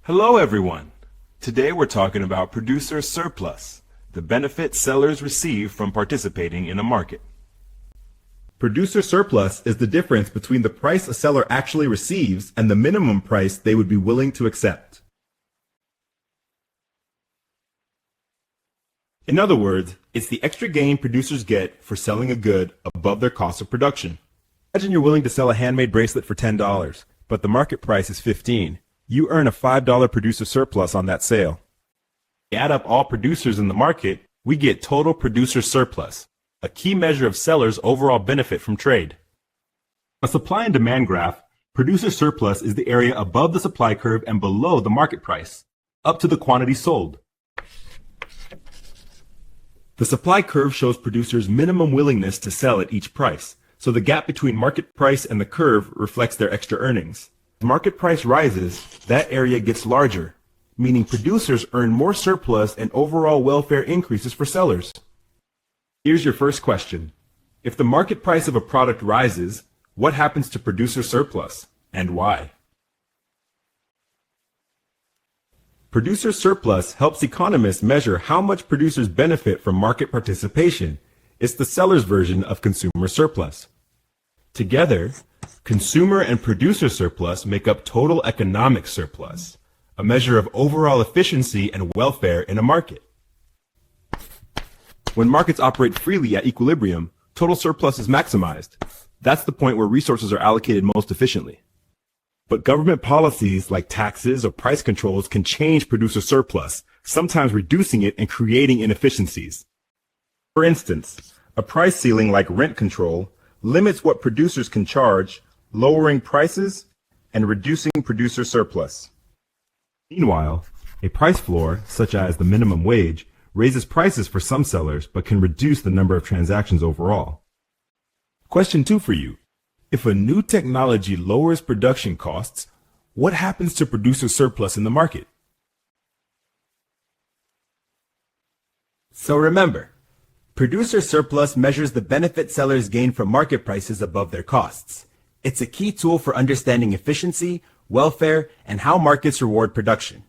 Hello everyone! Today we're talking about producer surplus, the benefit sellers receive from participating in a market. Producer surplus is the difference between the price a seller actually receives and the minimum price they would be willing to accept. In other words, it's the extra gain producers get for selling a good above their cost of production. Imagine you're willing to sell a handmade bracelet for $10, but the market price is $15. You earn a $5 producer surplus on that sale. We add up all producers in the market, we get total producer surplus, a key measure of sellers' overall benefit from trade. A supply and demand graph, producer surplus is the area above the supply curve and below the market price, up to the quantity sold. The supply curve shows producers' minimum willingness to sell at each price, so the gap between market price and the curve reflects their extra earnings. As market price rises, that area gets larger, meaning producers earn more surplus and overall welfare increases for sellers. Here's your first question. If the market price of a product rises, what happens to producer surplus, and why? Producer surplus helps economists measure how much producers benefit from market participation. It's the seller's version of consumer surplus. Together, consumer and producer surplus make up total economic surplus, a measure of overall efficiency and welfare in a market. When markets operate freely at equilibrium, total surplus is maximized. That's the point where resources are allocated most efficiently. But government policies like taxes or price controls can change producer surplus, sometimes reducing it and creating inefficiencies. For instance, a price ceiling like rent control limits what producers can charge, lowering prices and reducing producer surplus. Meanwhile, a price floor, such as the minimum wage, raises prices for some sellers but can reduce the number of transactions overall. Question 2 for you. If a new technology lowers production costs, what happens to producer surplus in the market? So remember, producer surplus measures the benefit sellers gain from market prices above their costs. It's a key tool for understanding efficiency, welfare, and how markets reward production.